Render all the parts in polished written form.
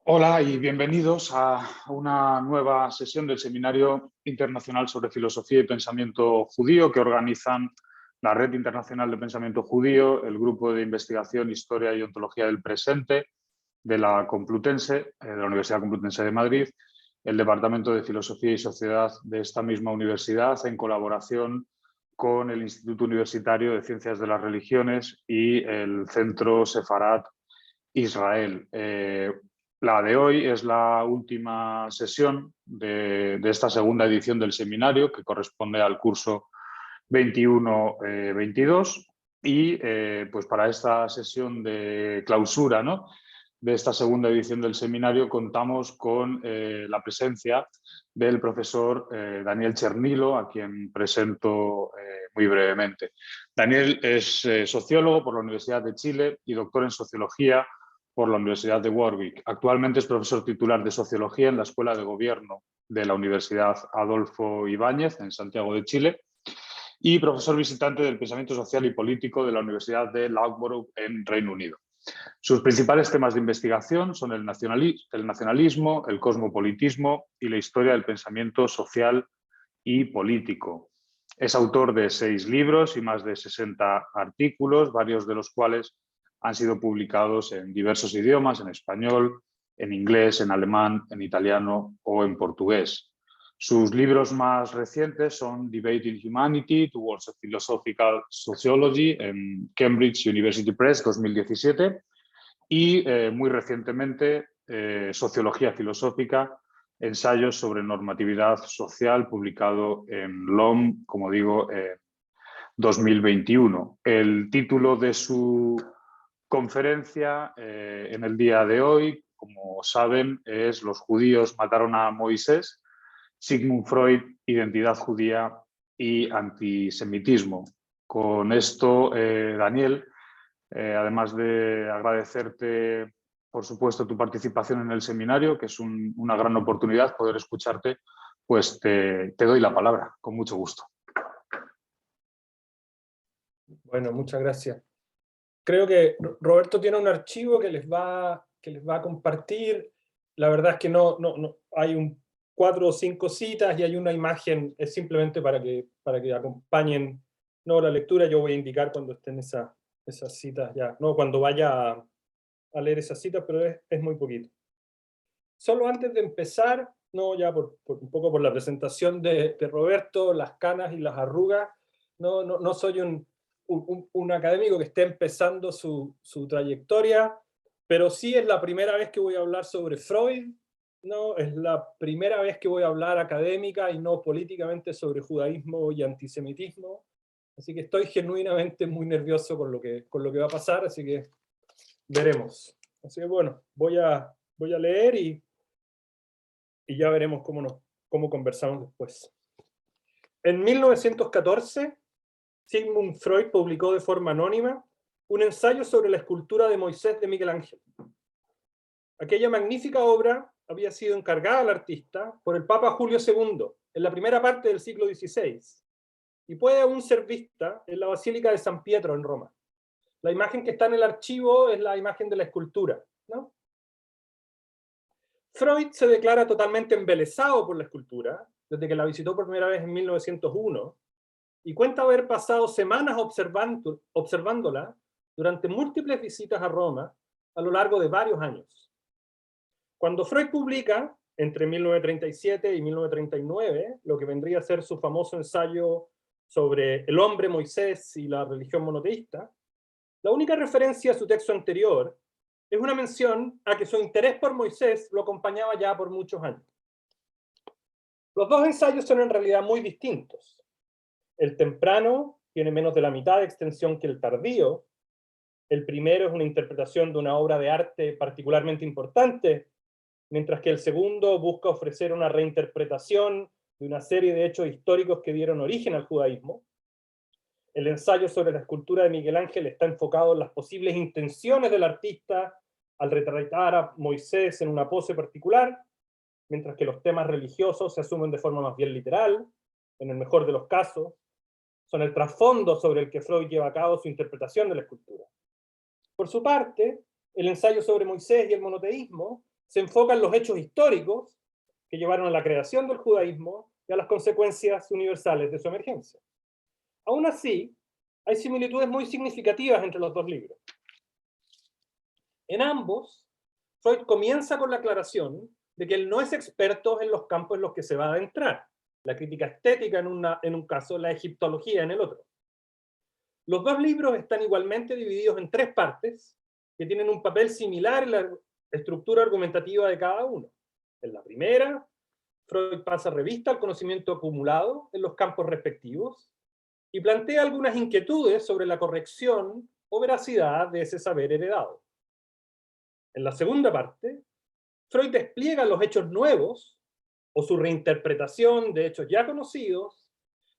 Hola y bienvenidos a una nueva sesión del Seminario Internacional sobre Filosofía y Pensamiento Judío que organizan la Red Internacional de Pensamiento Judío, el Grupo de Investigación, Historia y Ontología del Presente de la Complutense, de la Universidad Complutense de Madrid, el Departamento de Filosofía y Sociedad de esta misma universidad, en colaboración con el Instituto Universitario de Ciencias de las Religiones y el Centro Sefarat Israel. La de hoy es la última sesión de esta segunda edición del seminario, que corresponde al curso 21-22. Y pues para esta sesión de clausura, ¿no?, de esta segunda edición del seminario contamos con la presencia del profesor Daniel Chernilo, a quien presento muy brevemente. Daniel es sociólogo por la Universidad de Chile y doctor en sociología por la Universidad de Warwick. Actualmente es profesor titular de Sociología en la Escuela de Gobierno de la Universidad Adolfo Ibáñez, en Santiago de Chile, y profesor visitante del Pensamiento Social y Político de la Universidad de Loughborough, en Reino Unido. Sus principales temas de investigación son el nacionalismo, el cosmopolitismo y la historia del pensamiento social y político. Es autor de 6 libros y más de 60 artículos, varios de los cuales han sido publicados en diversos idiomas, en español, en inglés, en alemán, en italiano o en portugués. Sus libros más recientes son Debating Humanity, Towards a Philosophical Sociology, en Cambridge University Press, 2017, y muy recientemente Sociología Filosófica, ensayos sobre normatividad social, publicado en LOM, como digo, en 2021. El título de su conferencia en el día de hoy, como saben, es Los judíos mataron a Moisés, Sigmund Freud, identidad judía y antisemitismo. Con esto, Daniel, además de agradecerte, por supuesto, tu participación en el seminario, que es una gran oportunidad poder escucharte, pues te doy la palabra, con mucho gusto. Bueno, muchas gracias. Creo que Roberto tiene un archivo que les va a compartir. La verdad es que no hay 4 o 5 citas y hay una imagen, es simplemente para que acompañen la lectura. Yo voy a indicar cuando estén esas citas ya, cuando vaya a leer esas citas, pero es muy poquito. Solo antes de empezar, ya un poco por la presentación de Roberto, las canas y las arrugas, no soy un académico que esté empezando su trayectoria, pero sí es la primera vez que voy a hablar sobre Freud, es la primera vez que voy a hablar académica y no políticamente sobre judaísmo y antisemitismo, así que estoy genuinamente muy nervioso con lo que va a pasar, así que veremos. Así que bueno, voy a leer y ya veremos cómo conversamos después. En 1914, Sigmund Freud publicó de forma anónima un ensayo sobre la escultura de Moisés de Miguel Ángel. Aquella magnífica obra había sido encargada al artista por el Papa Julio II en la primera parte del siglo XVI y puede aún ser vista en la Basílica de San Pietro en Roma. La imagen que está en el archivo es la imagen de la escultura, ¿no? Freud se declara totalmente embelesado por la escultura, desde que la visitó por primera vez en 1901, y cuenta haber pasado semanas observándola durante múltiples visitas a Roma a lo largo de varios años. Cuando Freud publica, entre 1937 y 1939, lo que vendría a ser su famoso ensayo sobre el hombre, Moisés y la religión monoteísta, la única referencia a su texto anterior es una mención a que su interés por Moisés lo acompañaba ya por muchos años. Los dos ensayos son en realidad muy distintos. El temprano tiene menos de la mitad de extensión que el tardío. El primero es una interpretación de una obra de arte particularmente importante, mientras que el segundo busca ofrecer una reinterpretación de una serie de hechos históricos que dieron origen al judaísmo. El ensayo sobre la escultura de Miguel Ángel está enfocado en las posibles intenciones del artista al retratar a Moisés en una pose particular, mientras que los temas religiosos se asumen de forma más bien literal, en el mejor de los casos, son el trasfondo sobre el que Freud lleva a cabo su interpretación de la escultura. Por su parte, el ensayo sobre Moisés y el monoteísmo se enfoca en los hechos históricos que llevaron a la creación del judaísmo y a las consecuencias universales de su emergencia. Aún así, hay similitudes muy significativas entre los dos libros. En ambos, Freud comienza con la aclaración de que él no es experto en los campos en los que se va a adentrar, la crítica estética en un caso, la egiptología en el otro. Los dos libros están igualmente divididos en tres partes que tienen un papel similar en la estructura argumentativa de cada uno. En la primera, Freud pasa revista al conocimiento acumulado en los campos respectivos y plantea algunas inquietudes sobre la corrección o veracidad de ese saber heredado. En la segunda parte, Freud despliega los hechos nuevos o su reinterpretación de hechos ya conocidos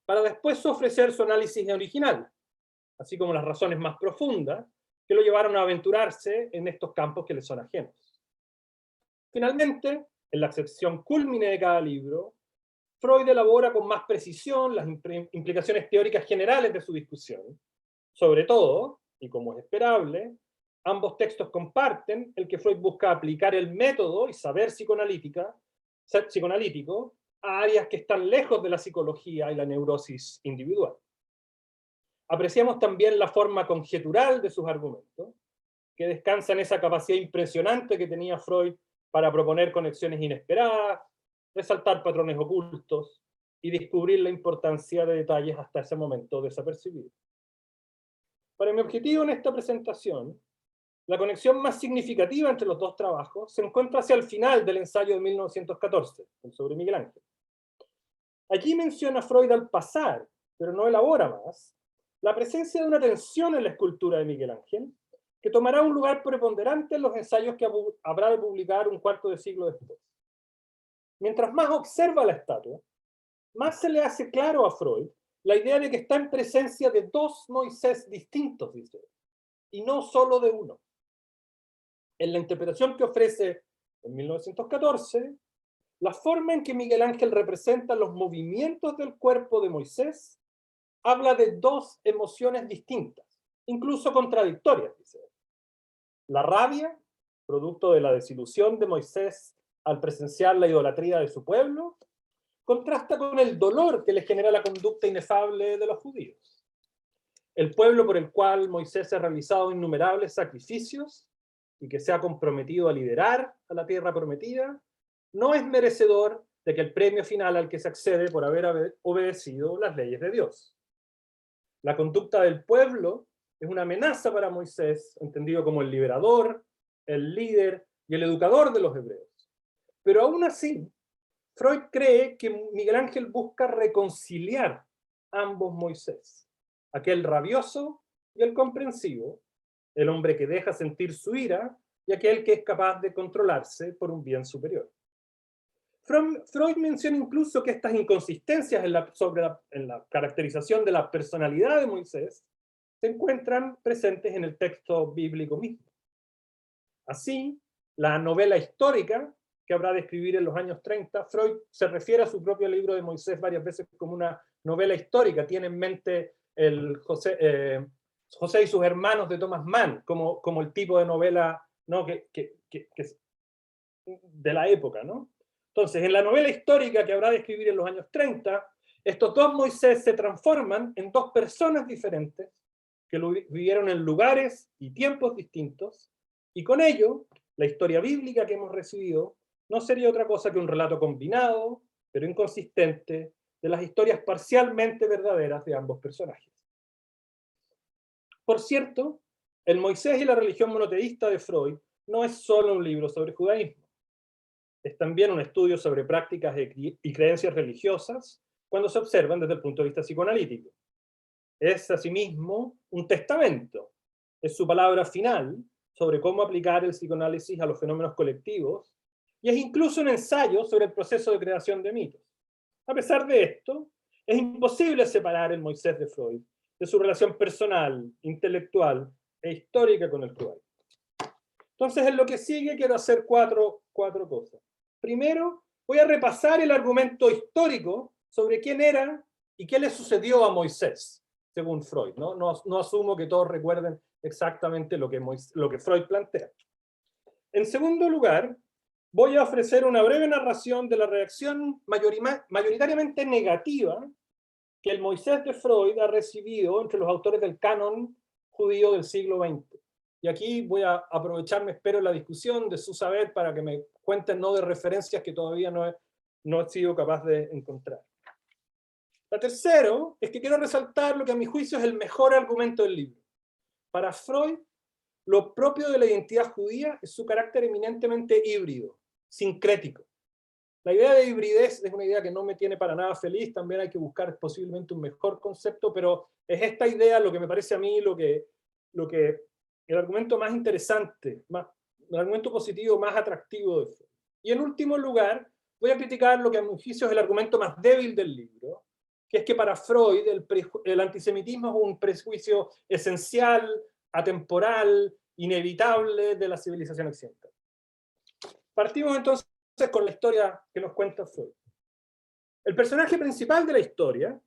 para después ofrecer su análisis original, así como las razones más profundas que lo llevaron a aventurarse en estos campos que le son ajenos. Finalmente, en la sección cúlmine de cada libro, Freud elabora con más precisión las implicaciones teóricas generales de su discusión. Sobre todo, y como es esperable, ambos textos comparten el que Freud busca aplicar el método y saber psicoanalítico a áreas que están lejos de la psicología y la neurosis individual. Apreciamos también la forma conjetural de sus argumentos, que descansa en esa capacidad impresionante que tenía Freud para proponer conexiones inesperadas, resaltar patrones ocultos y descubrir la importancia de detalles hasta ese momento desapercibidos. Para mi objetivo en esta presentación, la conexión más significativa entre los dos trabajos se encuentra hacia el final del ensayo de 1914, sobre Miguel Ángel. Aquí menciona Freud al pasar, pero no elabora más, la presencia de una tensión en la escultura de Miguel Ángel, que tomará un lugar preponderante en los ensayos que habrá de publicar un cuarto de siglo después. Mientras más observa la estatua, más se le hace claro a Freud la idea de que está en presencia de dos Moisés distintos, dice, y no solo de uno. En la interpretación que ofrece en 1914, la forma en que Miguel Ángel representa los movimientos del cuerpo de Moisés habla de dos emociones distintas, incluso contradictorias, dice. La rabia, producto de la desilusión de Moisés al presenciar la idolatría de su pueblo, contrasta con el dolor que le genera la conducta inefable de los judíos. El pueblo por el cual Moisés ha realizado innumerables sacrificios y que se ha comprometido a liderar a la tierra prometida, no es merecedor de que el premio final al que se accede por haber obedecido las leyes de Dios. La conducta del pueblo es una amenaza para Moisés, entendido como el liberador, el líder y el educador de los hebreos. Pero aún así, Freud cree que Miguel Ángel busca reconciliar ambos Moisés, aquel rabioso y el comprensivo, el hombre que deja sentir su ira y aquel que es capaz de controlarse por un bien superior. Freud menciona incluso que estas inconsistencias en la caracterización de la personalidad de Moisés se encuentran presentes en el texto bíblico mismo. Así, la novela histórica que habrá de escribir en los años 30, Freud se refiere a su propio libro de Moisés varias veces como una novela histórica. Tiene en mente el José y sus hermanos de Thomas Mann como el tipo de novela, ¿no? que de la época, ¿no? Entonces, en la novela histórica que habrá de escribir en los años 30, estos dos Moisés se transforman en dos personas diferentes que vivieron en lugares y tiempos distintos, y con ello, la historia bíblica que hemos recibido no sería otra cosa que un relato combinado, pero inconsistente, de las historias parcialmente verdaderas de ambos personajes. Por cierto, el Moisés y la religión monoteísta de Freud no es solo un libro sobre judaísmo. Es también un estudio sobre prácticas y creencias religiosas cuando se observan desde el punto de vista psicoanalítico. Es asimismo un testamento, es su palabra final sobre cómo aplicar el psicoanálisis a los fenómenos colectivos, y es incluso un ensayo sobre el proceso de creación de mitos. A pesar de esto, es imposible separar el Moisés de Freud de su relación personal, intelectual e histórica con el judaísmo. Entonces, en lo que sigue quiero hacer cuatro cosas. Primero, voy a repasar el argumento histórico sobre quién era y qué le sucedió a Moisés, según Freud. No asumo que todos recuerden exactamente lo que Freud plantea. En segundo lugar, voy a ofrecer una breve narración de la reacción mayoritariamente negativa que el Moisés de Freud ha recibido entre los autores del canon judío del siglo XX. Y aquí voy a aprovecharme, espero, la discusión de su saber para que me cuenten no de referencias que todavía no he sido capaz de encontrar. La tercera es que quiero resaltar lo que a mi juicio es el mejor argumento del libro. Para Freud, lo propio de la identidad judía es su carácter eminentemente híbrido, sincrético. La idea de hibridez es una idea que no me tiene para nada feliz, también hay que buscar posiblemente un mejor concepto, pero es esta idea lo que me parece a mí el argumento más interesante, el argumento positivo más atractivo de Freud. Y en último lugar, voy a criticar lo que a mi juicio es el argumento más débil del libro, que es que para Freud el antisemitismo es un prejuicio esencial, atemporal, inevitable de la civilización occidental. Partimos entonces con la historia que nos cuenta Freud. El personaje principal de la historia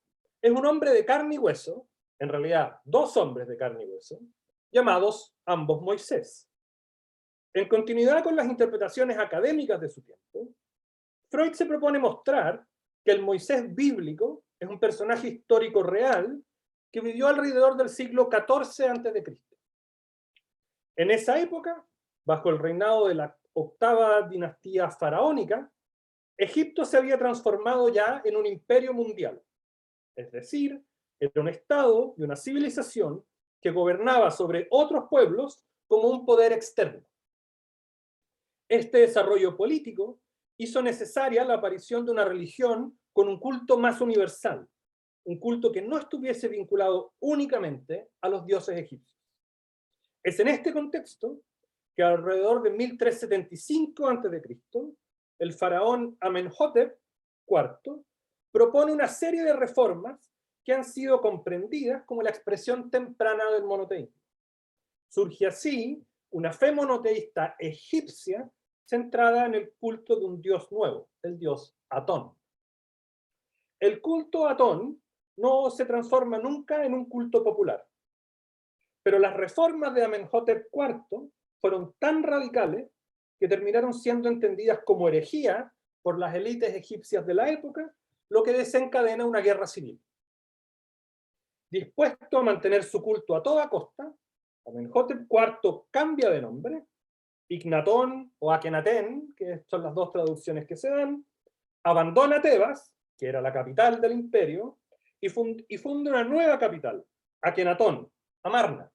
es un hombre de carne y hueso, en realidad dos hombres de carne y hueso, llamados ambos Moisés. En continuidad con las interpretaciones académicas de su tiempo, Freud se propone mostrar que el Moisés bíblico es un personaje histórico real que vivió alrededor del siglo XIV a.C. En esa época, bajo el reinado de la octava dinastía faraónica, Egipto se había transformado ya en un imperio mundial. Es decir, era un estado y una civilización que gobernaba sobre otros pueblos como un poder externo. Este desarrollo político hizo necesaria la aparición de una religión con un culto más universal, un culto que no estuviese vinculado únicamente a los dioses egipcios. Es en este contexto que alrededor de 1375 a.C., el faraón Amenhotep IV propone una serie de reformas que han sido comprendidas como la expresión temprana del monoteísmo. Surge así una fe monoteísta egipcia centrada en el culto de un dios nuevo, el dios Atón. El culto a Atón no se transforma nunca en un culto popular, pero las reformas de Amenhotep IV fueron tan radicales que terminaron siendo entendidas como herejía por las élites egipcias de la época, lo que desencadena una guerra civil. Dispuesto a mantener su culto a toda costa, Amenhotep IV cambia de nombre, Ignatón o Akenatén, que son las dos traducciones que se dan, abandona Tebas, que era la capital del imperio, y funda una nueva capital, Akenatón, Amarna.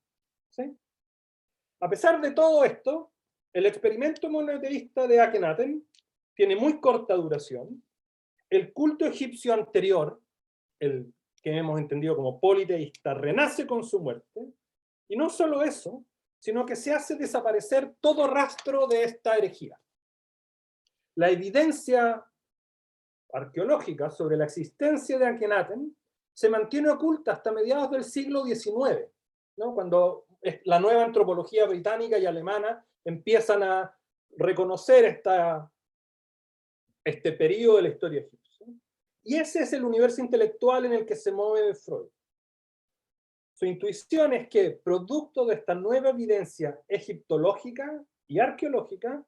¿Sí? A pesar de todo esto, el experimento monoteísta de Akenatón tiene muy corta duración. El culto egipcio anterior, el que hemos entendido como politeísta, renace con su muerte, y no solo eso, sino que se hace desaparecer todo rastro de esta herejía. La evidencia arqueológica sobre la existencia de Akenatón se mantiene oculta hasta mediados del siglo XIX, ¿no? Cuando la nueva antropología británica y alemana empiezan a reconocer este periodo de la historia egipcia. Y ese es el universo intelectual en el que se mueve Freud. Su intuición es que, producto de esta nueva evidencia egiptológica y arqueológica,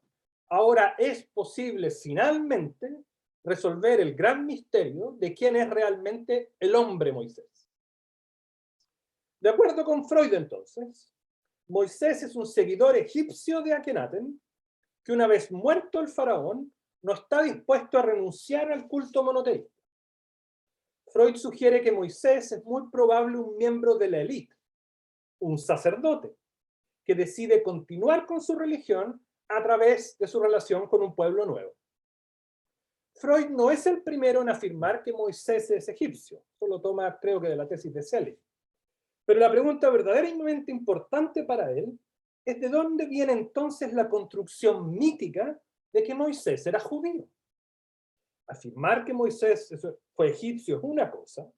ahora es posible finalmente resolver el gran misterio de quién es realmente el hombre Moisés. De acuerdo con Freud, entonces, Moisés es un seguidor egipcio de Akenatón que, una vez muerto el faraón, no está dispuesto a renunciar al culto monoteísta. Freud sugiere que Moisés es muy probable un miembro de la élite, un sacerdote, que decide continuar con su religión a través de su relación con un pueblo nuevo. Freud no es el primero en afirmar que Moisés es egipcio, solo toma, creo que, de la tesis de Selig. Pero la pregunta verdaderamente importante para él es de dónde viene entonces la construcción mítica de que Moisés era judío. Afirmar que Moisés fue egipcio es una cosa,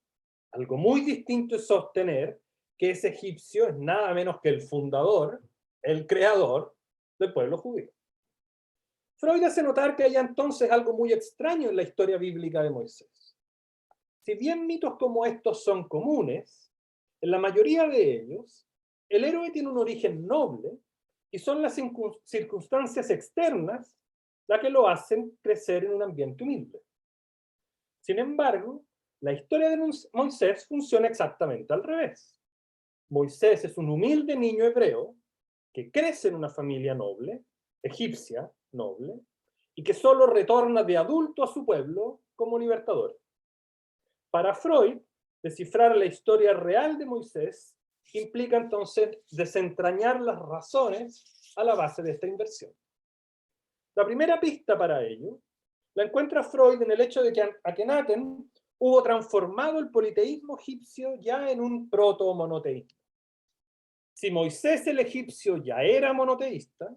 algo muy distinto es sostener que ese egipcio es nada menos que el fundador, el creador del pueblo judío. Freud hace notar que hay entonces algo muy extraño en la historia bíblica de Moisés. Si bien mitos como estos son comunes, en la mayoría de ellos, el héroe tiene un origen noble y son las circunstancias externas la que lo hacen crecer en un ambiente humilde. Sin embargo, la historia de Moisés funciona exactamente al revés. Moisés es un humilde niño hebreo que crece en una familia noble, egipcia noble, y que solo retorna de adulto a su pueblo como libertador. Para Freud, descifrar la historia real de Moisés implica entonces desentrañar las razones a la base de esta inversión. La primera pista para ello la encuentra Freud en el hecho de que Akenatón hubo transformado el politeísmo egipcio ya en un proto-monoteísmo. Si Moisés el egipcio ya era monoteísta,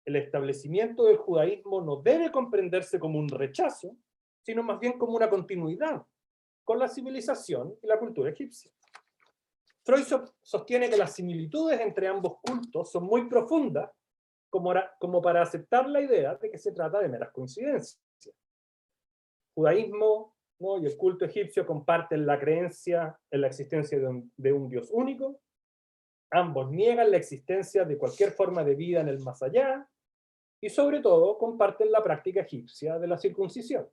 el establecimiento del judaísmo no debe comprenderse como un rechazo, sino más bien como una continuidad con la civilización y la cultura egipcia. Freud sostiene que las similitudes entre ambos cultos son muy profundas como para aceptar la idea de que se trata de meras coincidencias. Judaísmo, ¿no?, y el culto egipcio comparten la creencia en la existencia de un Dios único. Ambos niegan la existencia de cualquier forma de vida en el más allá, y sobre todo comparten la práctica egipcia de la circuncisión.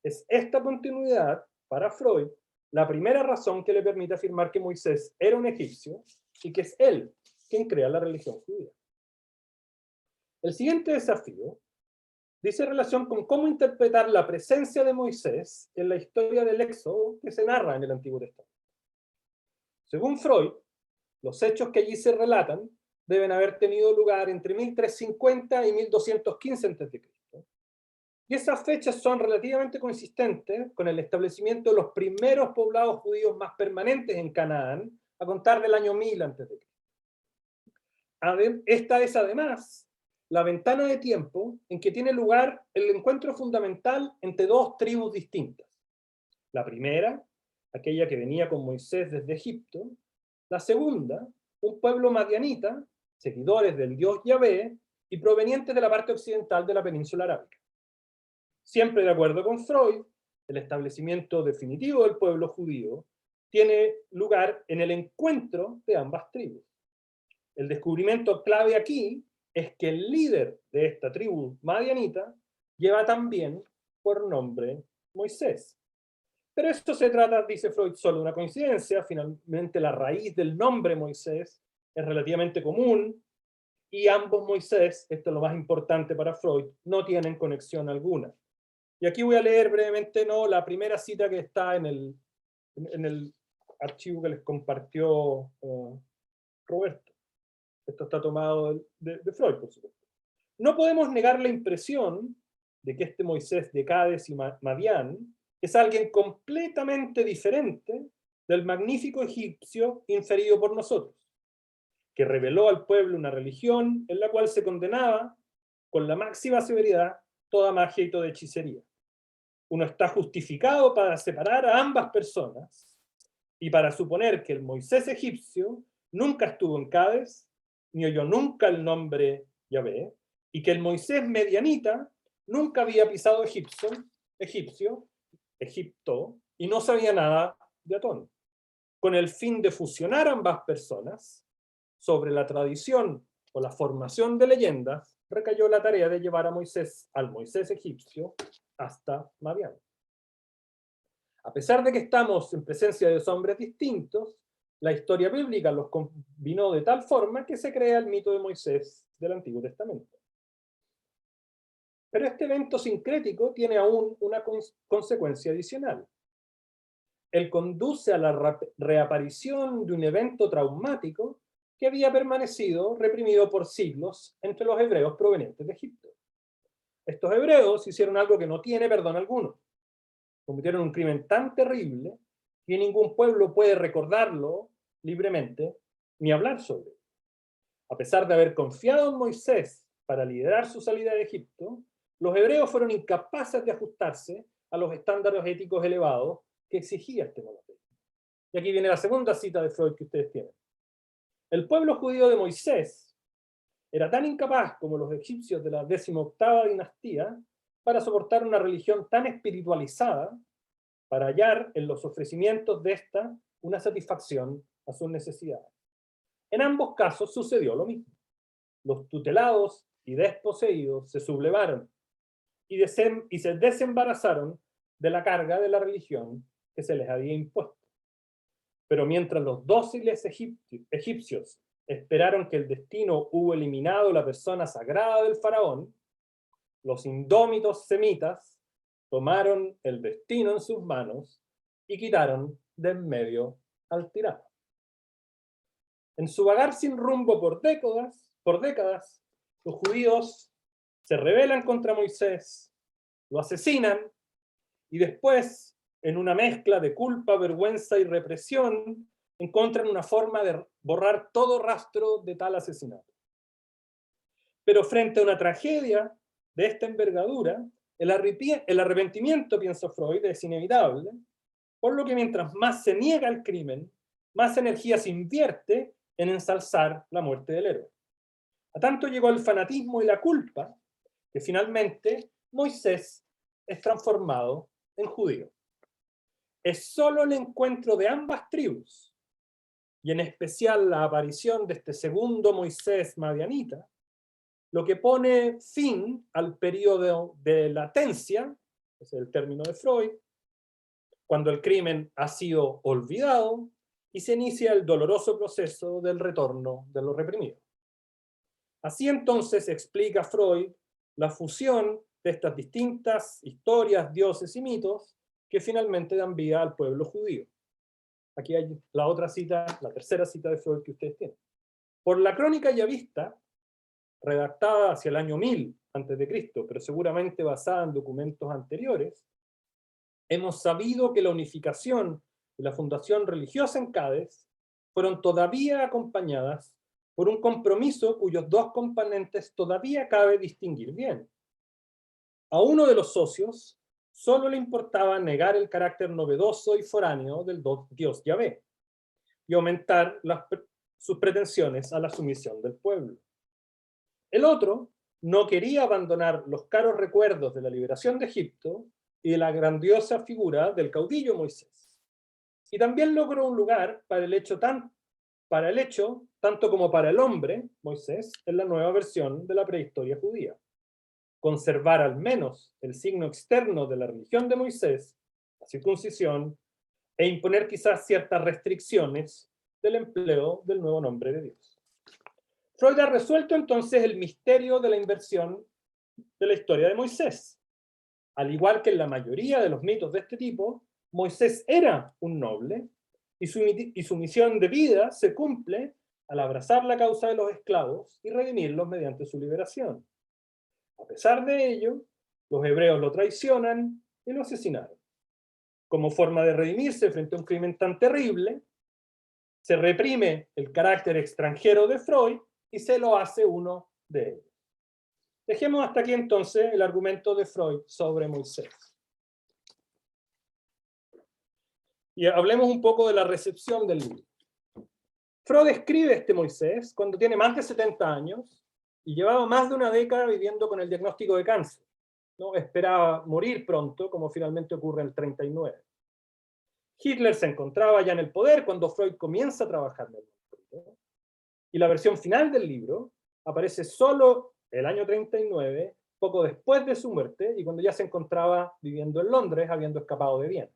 Es esta continuidad, para Freud, la primera razón que le permite afirmar que Moisés era un egipcio y que es él quien crea la religión judía. El siguiente desafío dice relación con cómo interpretar la presencia de Moisés en la historia del Éxodo que se narra en el Antiguo Testamento. Según Freud, los hechos que allí se relatan deben haber tenido lugar entre 1350 y 1215 a.C. Y esas fechas son relativamente consistentes con el establecimiento de los primeros poblados judíos más permanentes en Canaán, a contar del año 1000 a.C. Esta es además la ventana de tiempo en que tiene lugar el encuentro fundamental entre dos tribus distintas. La primera, aquella que venía con Moisés desde Egipto. La segunda, un pueblo madianita, seguidores del dios Yahvé y provenientes de la parte occidental de la península arábica. Siempre de acuerdo con Freud, el establecimiento definitivo del pueblo judío tiene lugar en el encuentro de ambas tribus. El descubrimiento clave aquí es que el líder de esta tribu madianita lleva también por nombre Moisés. Pero esto se trata, dice Freud, solo de una coincidencia. Finalmente la raíz del nombre Moisés es relativamente común y ambos Moisés, esto es lo más importante para Freud, no tienen conexión alguna. Y aquí voy a leer brevemente, ¿no?, la primera cita que está en el archivo que les compartió Roberto. Esto está tomado de Freud, por supuesto. No podemos negar la impresión de que este Moisés de Cades y Madián es alguien completamente diferente del magnífico egipcio inferido por nosotros, que reveló al pueblo una religión en la cual se condenaba con la máxima severidad toda magia y toda hechicería. Uno está justificado para separar a ambas personas y para suponer que el Moisés egipcio nunca estuvo en Cades, ni oyó nunca el nombre Yahvé, y que el Moisés medianita nunca había pisado Egipto, y no sabía nada de Atón. Con el fin de fusionar ambas personas, sobre la tradición o la formación de leyendas, recayó la tarea de llevar al Moisés egipcio hasta Madián. A pesar de que estamos en presencia de dos hombres distintos, la historia bíblica los combinó de tal forma que se crea el mito de Moisés del Antiguo Testamento. Pero este evento sincrético tiene aún una consecuencia adicional. Él conduce a la reaparición de un evento traumático que había permanecido reprimido por siglos entre los hebreos provenientes de Egipto. Estos hebreos hicieron algo que no tiene perdón alguno. Cometieron un crimen tan terrible que ningún pueblo puede recordarlo libremente ni hablar sobre él. A pesar de haber confiado en Moisés para liderar su salida de Egipto, los hebreos fueron incapaces de ajustarse a los estándares éticos elevados que exigía este monoteísmo. Y aquí viene la segunda cita de Freud que ustedes tienen. El pueblo judío de Moisés era tan incapaz como los egipcios de la 18ª dinastía para soportar una religión tan espiritualizada, para hallar en los ofrecimientos de esta una satisfacción a sus necesidades. En ambos casos sucedió lo mismo. Los tutelados y desposeídos se sublevaron y se desembarazaron de la carga de la religión que se les había impuesto. Pero mientras los dóciles egipcios esperaron que el destino hubo eliminado la persona sagrada del faraón, los indómitos semitas tomaron el destino en sus manos y quitaron de en medio al tirano. En su vagar sin rumbo por décadas, los judíos se rebelan contra Moisés, lo asesinan y después, en una mezcla de culpa, vergüenza y represión, encuentran una forma de borrar todo rastro de tal asesinato. Pero frente a una tragedia de esta envergadura, el arrepentimiento, piensa Freud, es inevitable, por lo que mientras más se niega el crimen, más energía se invierte en ensalzar la muerte del héroe. A tanto llegó el fanatismo y la culpa, que finalmente Moisés es transformado en judío. Es solo el encuentro de ambas tribus, y en especial la aparición de este segundo Moisés madianita, lo que pone fin al periodo de latencia, ese es el término de Freud, cuando el crimen ha sido olvidado y se inicia el doloroso proceso del retorno de lo reprimido. Así entonces explica Freud la fusión de estas distintas historias, dioses y mitos que finalmente dan vida al pueblo judío. Aquí hay la otra cita, la tercera cita de Freud que ustedes tienen. Por la crónica ya vista, redactada hacia el año 1000 a.C., pero seguramente basada en documentos anteriores, hemos sabido que la unificación y la fundación religiosa en Cádiz fueron todavía acompañadas por un compromiso cuyos dos componentes todavía cabe distinguir bien. A uno de los socios solo le importaba negar el carácter novedoso y foráneo del dios Yahvé y aumentar sus pretensiones a la sumisión del pueblo. El otro no quería abandonar los caros recuerdos de la liberación de Egipto y de la grandiosa figura del caudillo Moisés. Y también logró un lugar para el hecho tanto como para el hombre, Moisés, en la nueva versión de la prehistoria judía. Conservar al menos el signo externo de la religión de Moisés, la circuncisión, e imponer quizás ciertas restricciones del empleo del nuevo nombre de Dios. Freud ha resuelto entonces el misterio de la inversión de la historia de Moisés. Al igual que en la mayoría de los mitos de este tipo, Moisés era un noble y su misión de vida se cumple al abrazar la causa de los esclavos y redimirlos mediante su liberación. A pesar de ello, los hebreos lo traicionan y lo asesinaron. Como forma de redimirse frente a un crimen tan terrible, se reprime el carácter extranjero de Freud y se lo hace uno de ellos. Dejemos hasta aquí entonces el argumento de Freud sobre Moisés. Y hablemos un poco de la recepción del libro. Freud escribe este Moisés cuando tiene más de 70 años y llevaba más de una década viviendo con el diagnóstico de cáncer. ¿No? Esperaba morir pronto, como finalmente ocurre en el 39. Hitler se encontraba ya en el poder cuando Freud comienza a trabajar en el libro. Y la versión final del libro aparece solo el año 39, poco después de su muerte, y cuando ya se encontraba viviendo en Londres, habiendo escapado de Viena.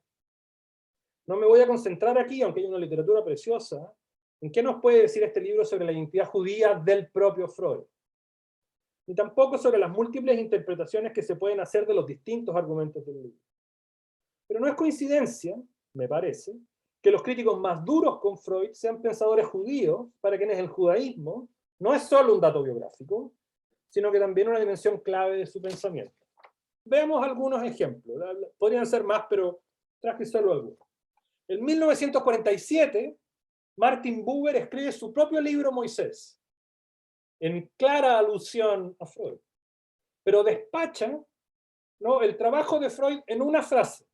No me voy a concentrar aquí, aunque hay una literatura preciosa, en qué nos puede decir este libro sobre la identidad judía del propio Freud, ni tampoco sobre las múltiples interpretaciones que se pueden hacer de los distintos argumentos del libro. Pero no es coincidencia, me parece, que los críticos más duros con Freud sean pensadores judíos, para quienes el judaísmo no es solo un dato biográfico, sino que también una dimensión clave de su pensamiento. Veamos algunos ejemplos. Podrían ser más, pero traje solo algunos. En 1947, Martin Buber escribe su propio libro Moisés, en clara alusión a Freud, pero despacha, ¿no?, el trabajo de Freud en una frase.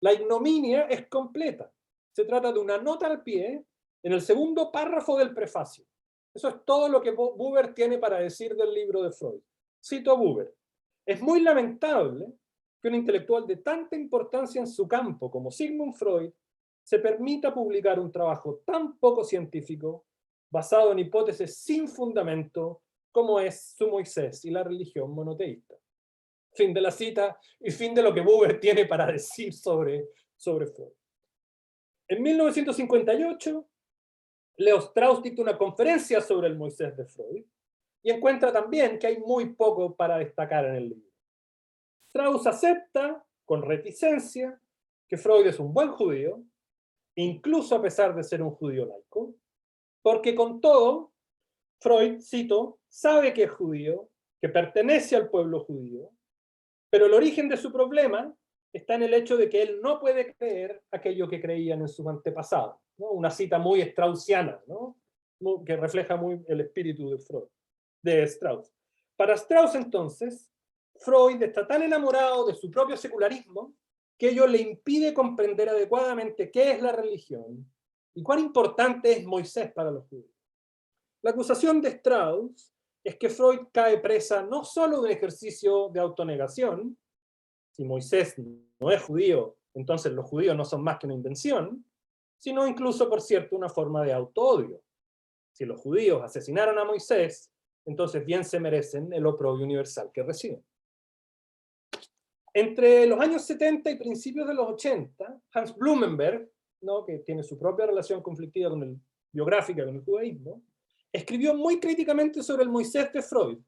La ignominia es completa. Se trata de una nota al pie en el segundo párrafo del prefacio. Eso es todo lo que Buber tiene para decir del libro de Freud. Cito a Buber. Es muy lamentable que un intelectual de tanta importancia en su campo como Sigmund Freud se permita publicar un trabajo tan poco científico, basado en hipótesis sin fundamento, como es su Moisés y la religión monoteísta. Fin de la cita y fin de lo que Buber tiene para decir sobre Freud. En 1958, Leo Strauss dicta una conferencia sobre el Moisés de Freud y encuentra también que hay muy poco para destacar en el libro. Strauss acepta, con reticencia, que Freud es un buen judío, incluso a pesar de ser un judío laico, porque con todo, Freud, cito, sabe que es judío, que pertenece al pueblo judío, pero el origen de su problema está en el hecho de que él no puede creer aquello que creían en sus antepasados, ¿no? Una cita muy straussiana, ¿no? Que refleja muy el espíritu de Freud, de Strauss. Para Strauss, entonces, Freud está tan enamorado de su propio secularismo que ello le impide comprender adecuadamente qué es la religión y cuán importante es Moisés para los judíos. La acusación de Strauss es que Freud cae presa no solo de un ejercicio de autonegación, si Moisés no es judío, entonces los judíos no son más que una invención, sino incluso, por cierto, una forma de autoodio. Si los judíos asesinaron a Moisés, entonces bien se merecen el oprobio universal que reciben. Entre los años 70 y principios de los 80, Hans Blumenberg, ¿no?, que tiene su propia relación conflictiva biográfica con el judaísmo, escribió muy críticamente sobre el Moisés de Freud,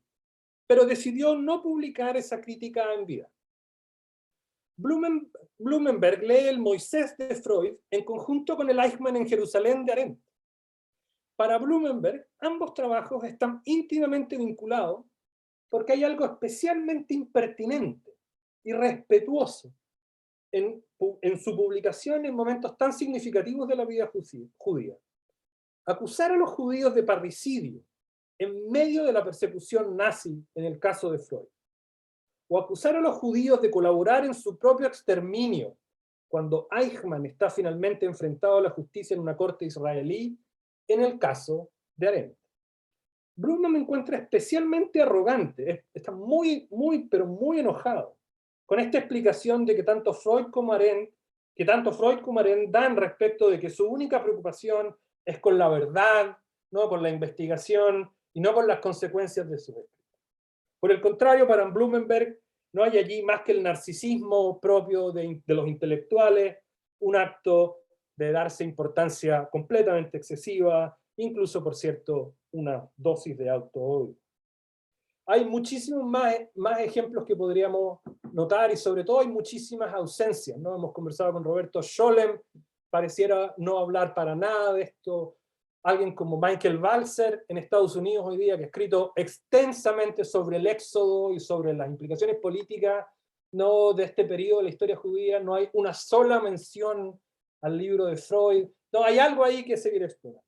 pero decidió no publicar esa crítica en vida. Blumenberg lee el Moisés de Freud en conjunto con el Eichmann en Jerusalén de Arendt. Para Blumenberg, ambos trabajos están íntimamente vinculados porque hay algo especialmente impertinente y respetuoso en su publicación en momentos tan significativos de la vida judía. Acusar a los judíos de parricidio en medio de la persecución nazi en el caso de Freud, o acusar a los judíos de colaborar en su propio exterminio cuando Eichmann está finalmente enfrentado a la justicia en una corte israelí en el caso de Arendt. Bruno me encuentra especialmente arrogante, está muy enojado con esta explicación de que tanto Freud como Arendt dan respecto de que su única preocupación es con la verdad, no con la investigación y no con las consecuencias de su escrito. Por el contrario, para Blumenberg no hay allí más que el narcisismo propio de los intelectuales, un acto de darse importancia completamente excesiva, incluso, por cierto, una dosis de auto-odio. Hay muchísimos más ejemplos que podríamos notar y sobre todo hay muchísimas ausencias, ¿no? Hemos conversado con Roberto Scholem, pareciera no hablar para nada de esto. Alguien como Michael Balzer en Estados Unidos hoy día, que ha escrito extensamente sobre el éxodo y sobre las implicaciones políticas, no, de este periodo de la historia judía, no hay una sola mención al libro de Freud. No, hay algo ahí que seguir explorando.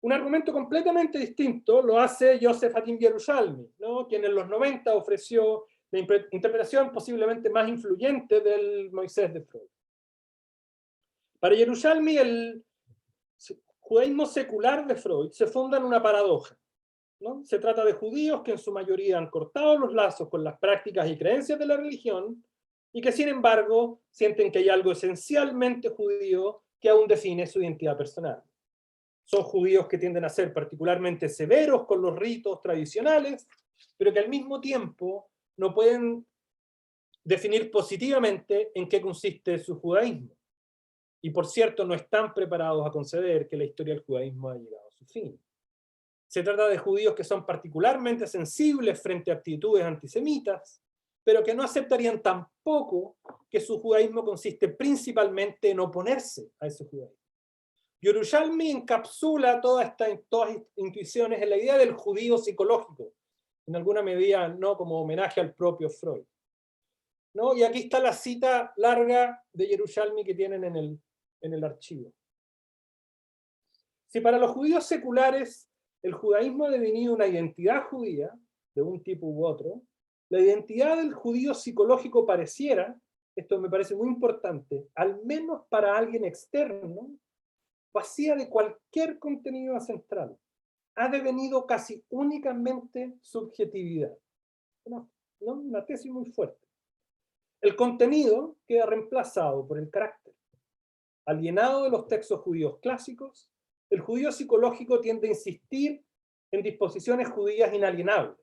Un argumento completamente distinto lo hace Joseph Hatim Yerushalmi, ¿no?, quien en los 90 ofreció la interpretación posiblemente más influyente del Moisés de Freud. Para Yerushalmi, el judaísmo secular de Freud se funda en una paradoja, ¿no? Se trata de judíos que en su mayoría han cortado los lazos con las prácticas y creencias de la religión y que sin embargo sienten que hay algo esencialmente judío que aún define su identidad personal. Son judíos que tienden a ser particularmente severos con los ritos tradicionales, pero que al mismo tiempo no pueden definir positivamente en qué consiste su judaísmo. Y por cierto, no están preparados a conceder que la historia del judaísmo ha llegado a su fin. Se trata de judíos que son particularmente sensibles frente a actitudes antisemitas, pero que no aceptarían tampoco que su judaísmo consiste principalmente en oponerse a ese judaísmo. Yerushalmi encapsula todas estas intuiciones en la idea del judío psicológico, en alguna medida no como homenaje al propio Freud, ¿no? Y aquí está la cita larga de Yerushalmi que tienen en el archivo. Si para los judíos seculares el judaísmo ha definido una identidad judía, de un tipo u otro, la identidad del judío psicológico pareciera, esto me parece muy importante, al menos para alguien externo, vacía de cualquier contenido central. Ha devenido casi únicamente subjetividad. Una tesis muy fuerte. El contenido queda reemplazado por el carácter. Alienado de los textos judíos clásicos, el judío psicológico tiende a insistir en disposiciones judías inalienables: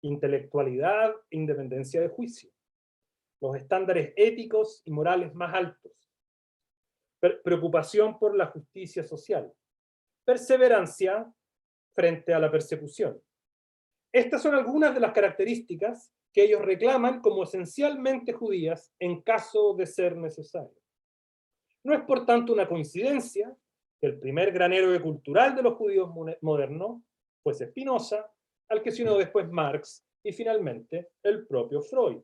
intelectualidad e independencia de juicio, los estándares éticos y morales más altos, preocupación por la justicia social, perseverancia frente a la persecución. Estas son algunas de las características que ellos reclaman como esencialmente judías en caso de ser necesario. No es por tanto una coincidencia que el primer gran héroe cultural de los judíos modernos fuese Spinoza, al que se unió después Marx y finalmente el propio Freud.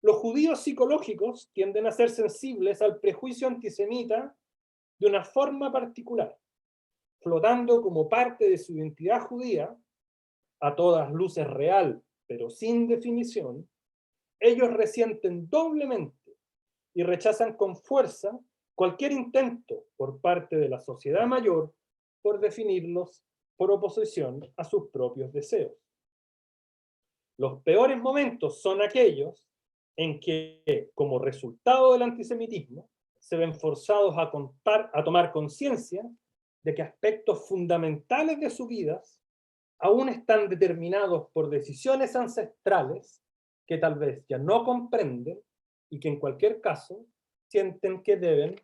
Los judíos psicológicos tienden a ser sensibles al prejuicio antisemita de una forma particular, flotando como parte de su identidad judía, a todas luces real, pero sin definición. Ellos resienten doblemente y rechazan con fuerza cualquier intento por parte de la sociedad mayor por definirlos por oposición a sus propios deseos. Los peores momentos son aquellos en que, como resultado del antisemitismo, se ven forzados a tomar conciencia de que aspectos fundamentales de sus vidas aún están determinados por decisiones ancestrales que tal vez ya no comprenden y que en cualquier caso sienten que deben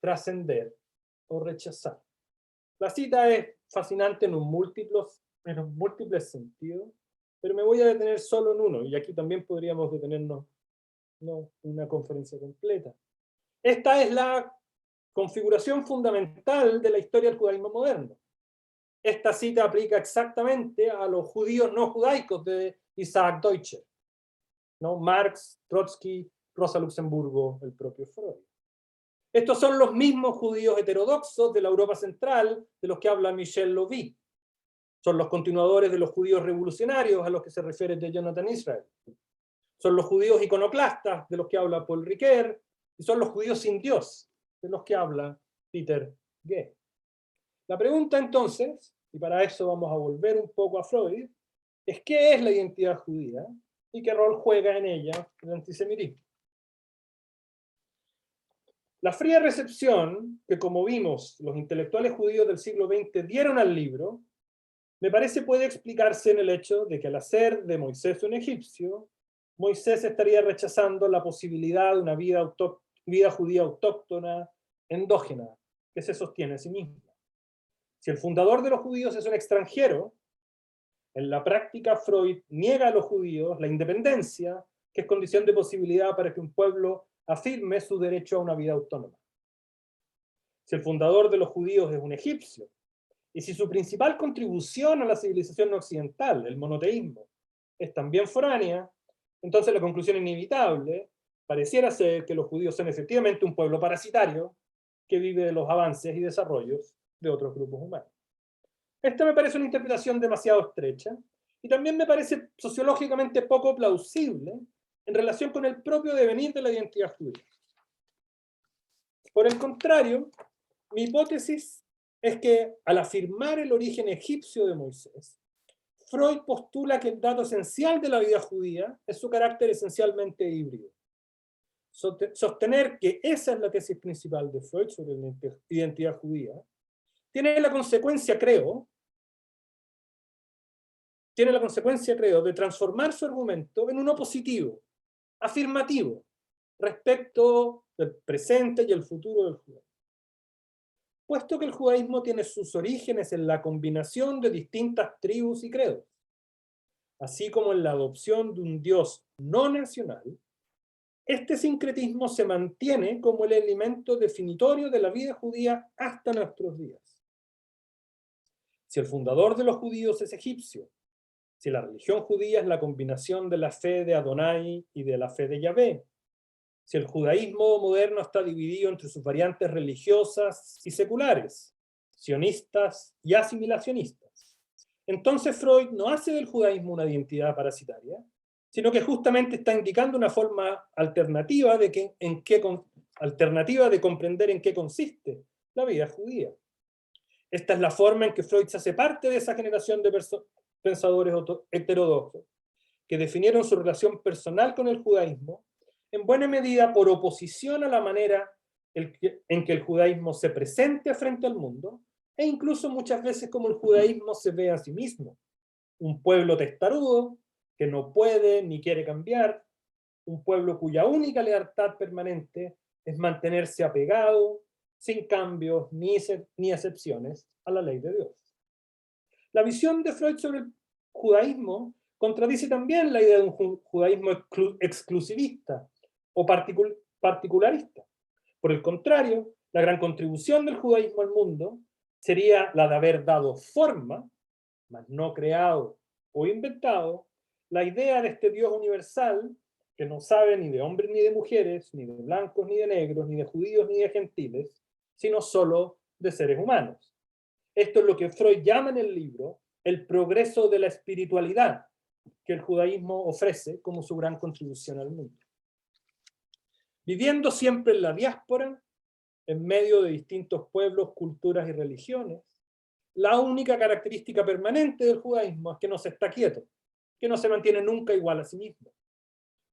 trascender o rechazar. La cita es fascinante en múltiples sentidos, pero me voy a detener solo en uno, y aquí también podríamos detenernos una conferencia completa. Esta es la configuración fundamental de la historia del judaísmo moderno. Esta cita aplica exactamente a los judíos no judaicos de Isaac Deutscher, ¿no? Marx, Trotsky, Rosa Luxemburgo, el propio Freud. Estos son los mismos judíos heterodoxos de la Europa central de los que habla Michel Lovy. Son los continuadores de los judíos revolucionarios a los que se refiere de Jonathan Israel. Son los judíos iconoclastas de los que habla Paul Ricoeur, y son los judíos sin Dios de los que habla Peter G. La pregunta entonces, y para eso vamos a volver un poco a Freud, es ¿qué es la identidad judía y qué rol juega en ella el antisemitismo? La fría recepción que, como vimos, los intelectuales judíos del siglo XX dieron al libro, me parece puede explicarse en el hecho de que al hacer de Moisés un egipcio, Moisés estaría rechazando la posibilidad de una vida judía autóctona, endógena, que se sostiene a sí misma. Si el fundador de los judíos es un extranjero, en la práctica Freud niega a los judíos la independencia, que es condición de posibilidad para que un pueblo afirme su derecho a una vida autónoma. Si el fundador de los judíos es un egipcio, y si su principal contribución a la civilización no occidental, el monoteísmo, es también foránea, entonces la conclusión inevitable pareciera ser que los judíos son efectivamente un pueblo parasitario que vive de los avances y desarrollos de otros grupos humanos. Esta me parece una interpretación demasiado estrecha y también me parece sociológicamente poco plausible en relación con el propio devenir de la identidad judía. Por el contrario, mi hipótesis es que al afirmar el origen egipcio de Moisés, Freud postula que el dato esencial de la vida judía es su carácter esencialmente híbrido. Sostener que esa es la tesis principal de Freud sobre la identidad judía tiene la consecuencia, creo, de transformar su argumento en uno positivo, afirmativo, respecto del presente y el futuro del judaísmo. Puesto que el judaísmo tiene sus orígenes en la combinación de distintas tribus y credos, así como en la adopción de un Dios no nacional, este sincretismo se mantiene como el elemento definitorio de la vida judía hasta nuestros días. Si el fundador de los judíos es egipcio, si la religión judía es la combinación de la fe de Adonai y de la fe de Yahvé, si el judaísmo moderno está dividido entre sus variantes religiosas y seculares, sionistas y asimilacionistas, entonces Freud no hace del judaísmo una identidad parasitaria, sino que justamente está indicando una forma alternativa de comprender en qué consiste la vida judía. Esta es la forma en que Freud se hace parte de esa generación de pensadores heterodoxos que definieron su relación personal con el judaísmo en buena medida por oposición a la manera en que el judaísmo se presente frente al mundo e incluso muchas veces como el judaísmo se ve a sí mismo. Un pueblo testarudo, que no puede ni quiere cambiar, un pueblo cuya única lealtad permanente es mantenerse apegado, sin cambios ni excepciones, a la ley de Dios. La visión de Freud sobre el judaísmo contradice también la idea de un judaísmo exclusivista o particularista. Por el contrario, la gran contribución del judaísmo al mundo sería la de haber dado forma, mas no creado o inventado, la idea de este Dios universal que no sabe ni de hombres ni de mujeres, ni de blancos ni de negros, ni de judíos ni de gentiles, sino solo de seres humanos. Esto es lo que Freud llama en el libro el progreso de la espiritualidad que el judaísmo ofrece como su gran contribución al mundo. Viviendo siempre en la diáspora, en medio de distintos pueblos, culturas y religiones, la única característica permanente del judaísmo es que no se está quieto, que no se mantiene nunca igual a sí mismo.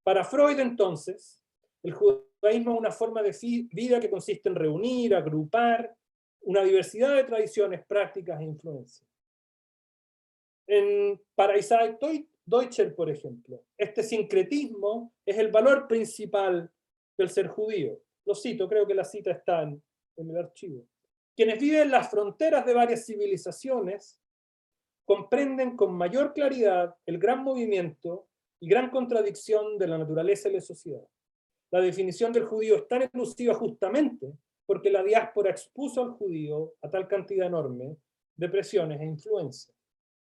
Para Freud, entonces, el judaísmo es una forma de vida que consiste en reunir, agrupar una diversidad de tradiciones, prácticas e influencias. Para Isaac Deutscher, por ejemplo, este sincretismo es el valor principal del ser judío. Lo cito, creo que la cita está en el archivo. Quienes viven en las fronteras de varias civilizaciones comprenden con mayor claridad el gran movimiento y gran contradicción de la naturaleza y la sociedad. La definición del judío es tan exclusiva justamente porque la diáspora expuso al judío a tal cantidad enorme de presiones e influencias.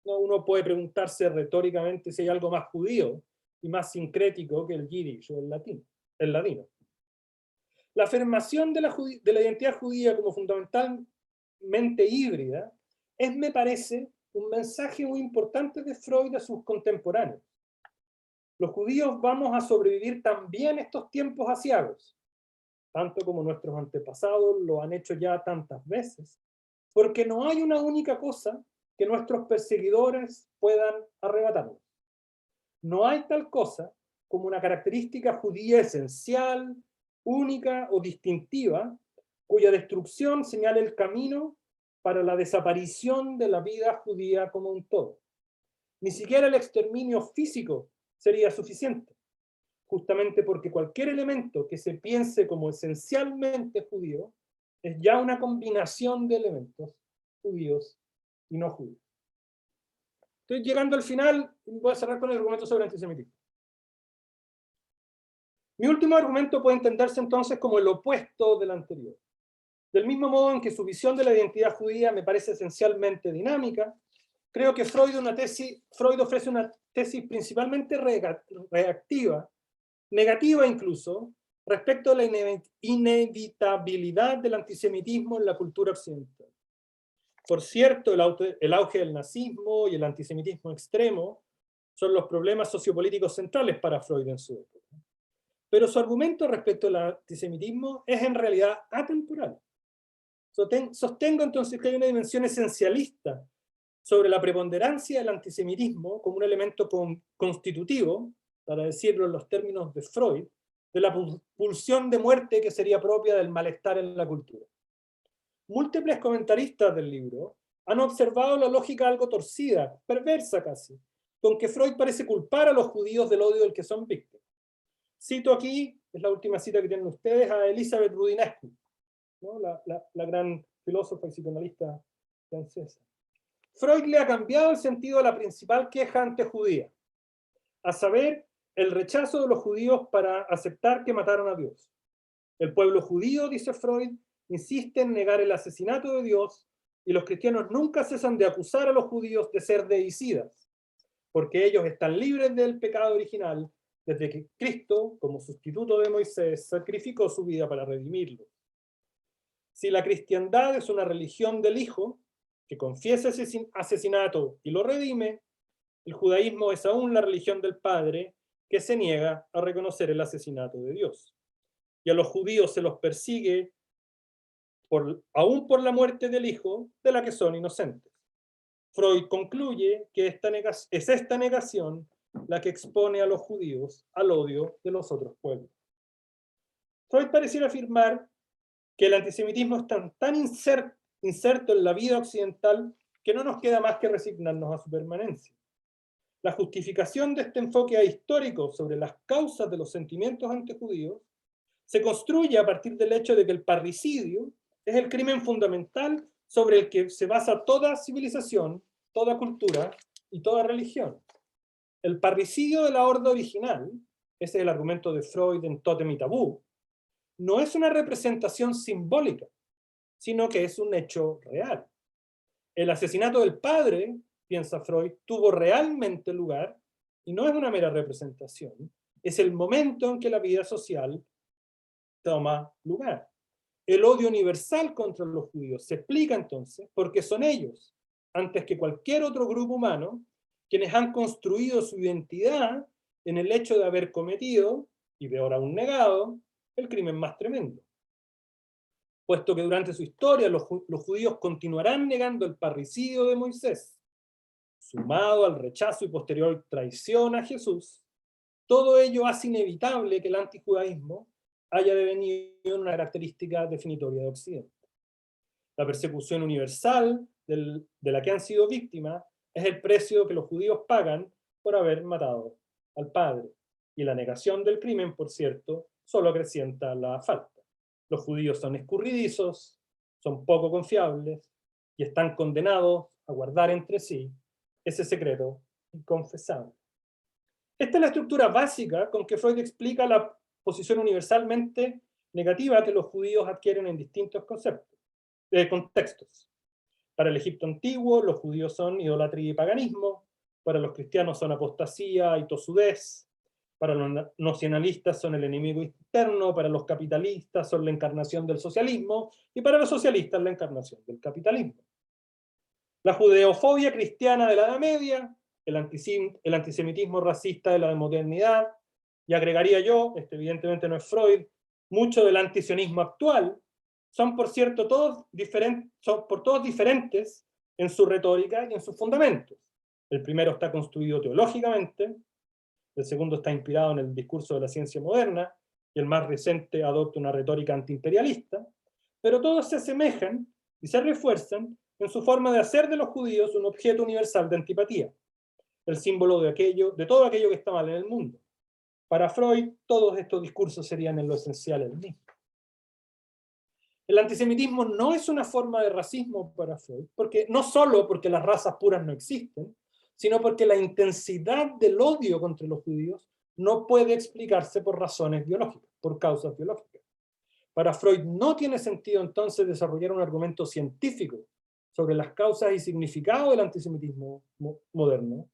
Uno puede preguntarse retóricamente si hay algo más judío y más sincrético que el yiddish o el ladino. La afirmación de la identidad judía como fundamentalmente híbrida es, me parece, un mensaje muy importante de Freud a sus contemporáneos. Los judíos vamos a sobrevivir también estos tiempos aciagos, tanto como nuestros antepasados lo han hecho ya tantas veces, porque no hay una única cosa que nuestros perseguidores puedan arrebatarnos. No hay tal cosa como una característica judía esencial, única o distintiva, cuya destrucción señale el camino para la desaparición de la vida judía como un todo. Ni siquiera el exterminio físico sería suficiente, justamente porque cualquier elemento que se piense como esencialmente judío es ya una combinación de elementos judíos y no judíos. Estoy llegando al final, voy a cerrar con el argumento sobre el antisemitismo. Mi último argumento puede entenderse entonces como el opuesto del anterior. Del mismo modo en que su visión de la identidad judía me parece esencialmente dinámica, creo que Freud ofrece una tesis principalmente reactiva, negativa incluso, respecto a la inevitabilidad del antisemitismo en la cultura occidental. Por cierto, el auge del nazismo y el antisemitismo extremo son los problemas sociopolíticos centrales para Freud en su época. Pero su argumento respecto al antisemitismo es en realidad atemporal. Sostengo entonces que hay una dimensión esencialista sobre la preponderancia del antisemitismo como un elemento constitutivo, para decirlo en los términos de Freud, de la pulsión de muerte que sería propia del malestar en la cultura. Múltiples comentaristas del libro han observado la lógica algo torcida, perversa casi, con que Freud parece culpar a los judíos del odio del que son víctimas. Cito aquí, es la última cita que tienen ustedes, a Elisabeth Rudinescu, ¿no? la gran filósofa y psicoanalista francesa. Freud le ha cambiado el sentido a la principal queja antijudía, a saber, el rechazo de los judíos para aceptar que mataron a Dios. El pueblo judío, dice Freud, insiste en negar el asesinato de Dios y los cristianos nunca cesan de acusar a los judíos de ser deicidas, porque ellos están libres del pecado original desde que Cristo, como sustituto de Moisés, sacrificó su vida para redimirlo. Si la cristiandad es una religión del Hijo, que confiesa ese asesinato y lo redime, el judaísmo es aún la religión del Padre, que se niega a reconocer el asesinato de Dios. Y a los judíos se los persigue aún por la muerte del Hijo, de la que son inocentes. Freud concluye que es esta negación la que expone a los judíos al odio de los otros pueblos. Freud pareciera afirmar que el antisemitismo es tan inserto en la vida occidental que no nos queda más que resignarnos a su permanencia. La justificación de este enfoque ahistórico sobre las causas de los sentimientos antijudíos se construye a partir del hecho de que el parricidio es el crimen fundamental sobre el que se basa toda civilización, toda cultura y toda religión. El parricidio de la horda original, ese es el argumento de Freud en Tótem y Tabú, no es una representación simbólica, sino que es un hecho real. El asesinato del padre, piensa Freud, tuvo realmente lugar y no es una mera representación, es el momento en que la vida social toma lugar. El odio universal contra los judíos se explica entonces porque son ellos, antes que cualquier otro grupo humano, quienes han construido su identidad en el hecho de haber cometido, y peor aún negado, el crimen más tremendo. Puesto que durante su historia los judíos continuarán negando el parricidio de Moisés, sumado al rechazo y posterior traición a Jesús, todo ello hace inevitable que el antijudaísmo haya devenido en una característica definitoria de Occidente. La persecución universal de la que han sido víctimas es el precio que los judíos pagan por haber matado al padre. Y la negación del crimen, por cierto, solo acrecienta la falta. Los judíos son escurridizos, son poco confiables y están condenados a guardar entre sí ese secreto inconfesable. Esta es la estructura básica con que Freud explica la posición universalmente negativa que los judíos adquieren en distintos contextos. Para el Egipto antiguo, los judíos son idolatría y paganismo. Para los cristianos son apostasía y tosudez. Para los nacionalistas son el enemigo interno. Para los capitalistas son la encarnación del socialismo. Y para los socialistas la encarnación del capitalismo. La judeofobia cristiana de la Edad Media, el antisemitismo racista de la modernidad, y agregaría yo, evidentemente no es Freud, mucho del antisionismo actual, son por cierto todos diferentes en su retórica y en sus fundamentos. El primero está construido teológicamente, el segundo está inspirado en el discurso de la ciencia moderna, y el más reciente adopta una retórica antiimperialista, pero todos se asemejan y se refuerzan en su forma de hacer de los judíos un objeto universal de antipatía, el símbolo de todo aquello que está mal en el mundo. Para Freud, todos estos discursos serían en lo esencial el mismo. El antisemitismo no es una forma de racismo para Freud, no solo porque las razas puras no existen, sino porque la intensidad del odio contra los judíos no puede explicarse por razones biológicas, por causas biológicas. Para Freud no tiene sentido entonces desarrollar un argumento científico sobre las causas y significado del antisemitismo moderno,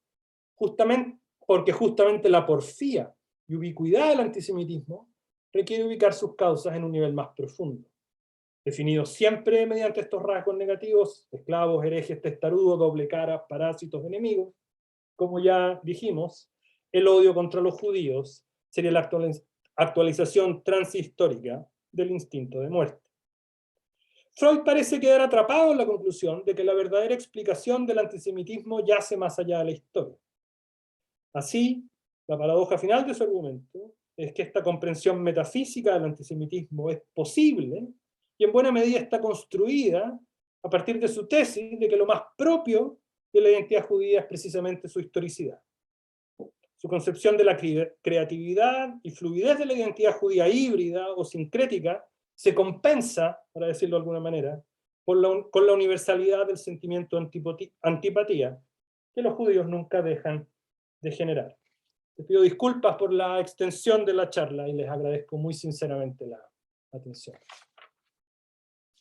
porque justamente la porfía y ubicuidad del antisemitismo requiere ubicar sus causas en un nivel más profundo, definidos siempre mediante estos rasgos negativos: esclavos, herejes, testarudos, doble cara, parásitos, enemigos. Como ya dijimos, el odio contra los judíos sería la actualización transhistórica del instinto de muerte. Freud parece quedar atrapado en la conclusión de que la verdadera explicación del antisemitismo yace más allá de la historia. Así, la paradoja final de su argumento es que esta comprensión metafísica del antisemitismo es posible y en buena medida está construida a partir de su tesis de que lo más propio de la identidad judía es precisamente su historicidad. Su concepción de la creatividad y fluidez de la identidad judía híbrida o sincrética se compensa, para decirlo de alguna manera, con la universalidad del sentimiento antipatía que los judíos nunca dejan de generar. Les pido disculpas por la extensión de la charla y les agradezco muy sinceramente la atención.